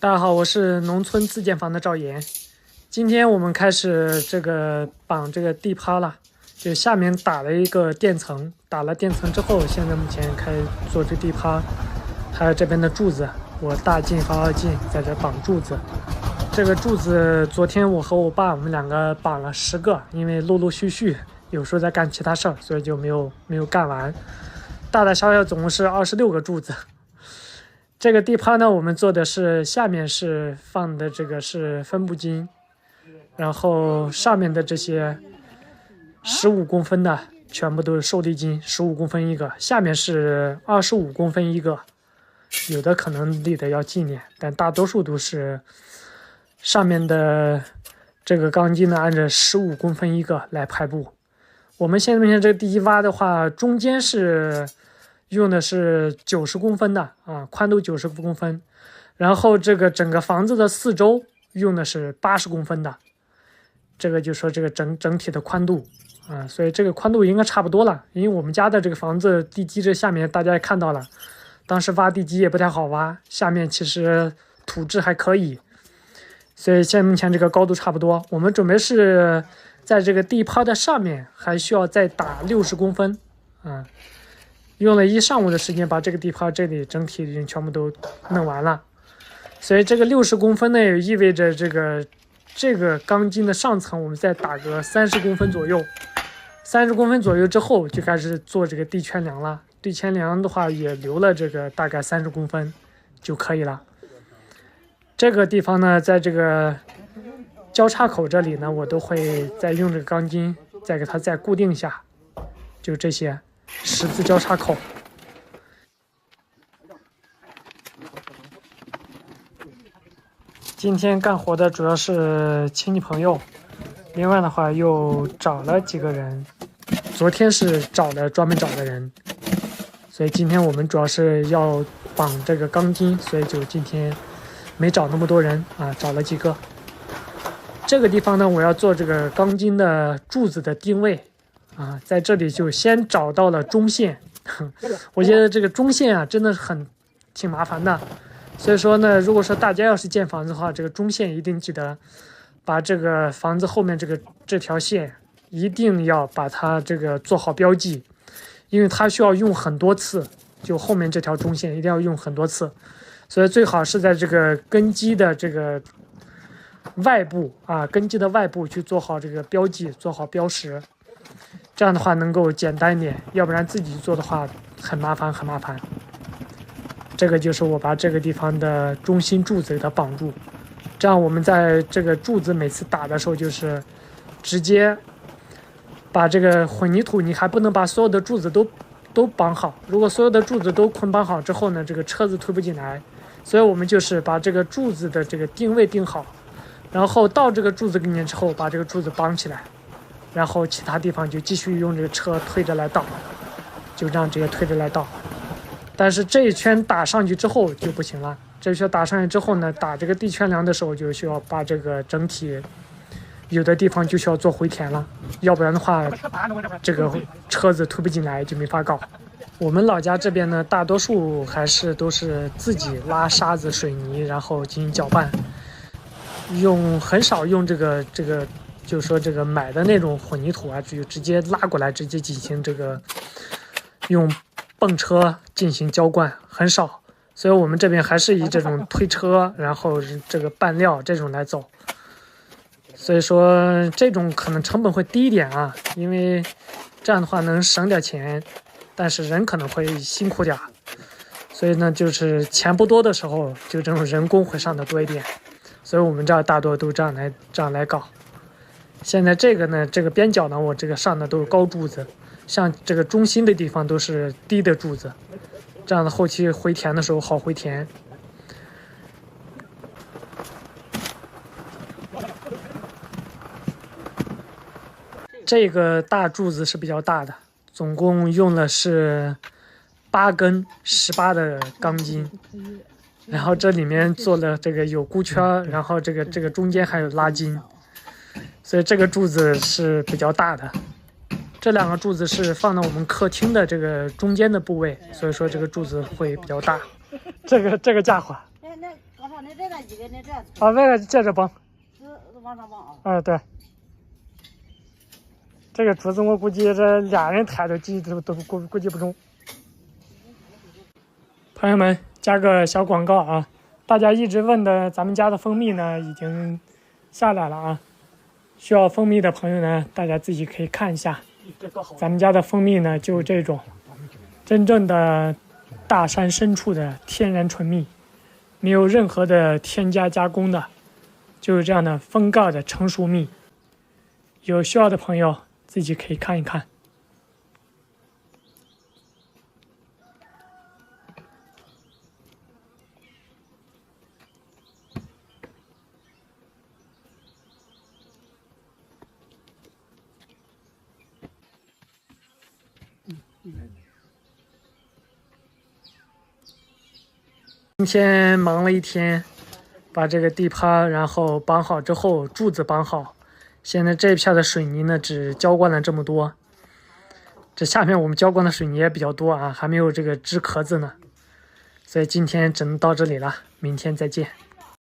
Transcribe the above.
大家好，我是农村自建房的赵岩。今天我们开始绑这个地趴了，就下面打了一个垫层，打了垫层之后，现在目前开始做这地趴，还有这边的柱子，我大进和二进在这绑柱子。这个柱子昨天我和我爸我们两个绑了10个，因为陆陆续续有时候在干其他事儿，所以就没有干完。大大小小总共是26个柱子。这个地趴呢，我们做的是下面是放的这个是分布巾，然后上面的这些15公分的全部都是受力巾，15公分一个，下面是25公分一个，有的可能离得要近点，但大多数都是上面的这个钢筋呢按着15公分一个来排布。我们现在这个地基挖的话，中间是用的是90公分的啊，宽度90公分，然后这个整个房子的四周用的是80公分的，这个就说这个整体的宽度啊，所以这个宽度应该差不多了。因为我们家的这个房子地基这下面大家也看到了，当时挖地基也不太好挖，下面其实土质还可以，所以现在目前这个高度差不多。我们准备是在这个地趴的上面还需要再打60公分啊。用了1上午的时间把这个地趴这里整体已经全部都弄完了，所以这个60公分呢也意味着这个钢筋的上层我们再打个30公分左右，30公分左右之后就开始做这个地圈梁了。地圈梁的话也留了这个大概30公分就可以了。这个地方呢，在这个交叉口这里呢，我都会再用这个钢筋再给它再固定一下，就这些十字交叉口。今天干活的主要是亲戚朋友，另外的话又找了几个人，昨天是专门找的人，所以今天我们主要是要绑这个钢筋，所以就今天没找那么多人啊，找了几个。这个地方呢，我要做这个钢筋的柱子的定位啊，在这里就先找到了中线。我觉得这个中线啊，真的挺麻烦的。所以说呢，如果说大家要是建房子的话，这个中线一定记得把这个房子后面这条线一定要把它这个做好标记，因为它需要用很多次，就后面这条中线一定要用很多次，所以最好是在这个根基的这个外部啊，根基的外部去做好这个标记，做好标识。这样的话能够简单一点，要不然自己做的话很麻烦。这个就是我把这个地方的中心柱子给它绑住，这样我们在这个柱子每次打的时候，就是直接把这个混凝土，你还不能把所有的柱子都绑好，如果所有的柱子都捆绑好之后呢，这个车子推不进来，所以我们就是把这个柱子的这个定位定好，然后到这个柱子跟前之后把这个柱子绑起来，然后其他地方就继续用这个车推着来倒，就这样直接推着来倒。但是这一圈打上去之后就不行了，这一圈打上去之后呢，打这个地圈梁的时候就需要把这个整体有的地方就需要做回填了，要不然的话这个车子推不进来就没法搞。我们老家这边呢，大多数还是都是自己拉沙子水泥然后进行搅拌，很少用这个就是说这个买的那种混凝土啊，就直接拉过来直接进行这个用泵车进行浇灌，很少，所以我们这边还是以这种推车然后这个拌料这种来走，所以说这种可能成本会低一点啊，因为这样的话能省点钱，但是人可能会辛苦点，所以呢就是钱不多的时候就这种人工会上的多一点，所以我们这儿大多都这样来搞。现在这个呢，这个边角呢，我这个上的都是高柱子，像这个中心的地方都是低的柱子，这样的后期回填的时候好回填。这个大柱子是比较大的，总共用了是8根18的钢筋，然后这里面做了这个有箍圈，然后这个中间还有拉筋，所以这个柱子是比较大的。这2个柱子是放到我们客厅的这个中间的部位，所以说这个柱子会比较大。这个家伙，那刚才那这个一个给你这样。啊，那个接着绑。是往上绑啊。啊，对。这个竹子我估计这俩人抬都估计不中。朋友们，加个小广告啊！大家一直问的咱们家的蜂蜜呢，已经下来了啊。需要蜂蜜的朋友呢，大家自己可以看一下。咱们家的蜂蜜呢，就这种真正的大山深处的天然纯蜜，没有任何的添加加工的，就是这样的封盖的成熟蜜。有需要的朋友自己可以看一看。今天忙了一天，把这个地趴然后绑好之后，柱子绑好。现在这一片的水泥呢，只浇灌了这么多。这下面我们浇灌的水泥也比较多啊，还没有这个支壳子呢。所以今天只能到这里了，明天再见。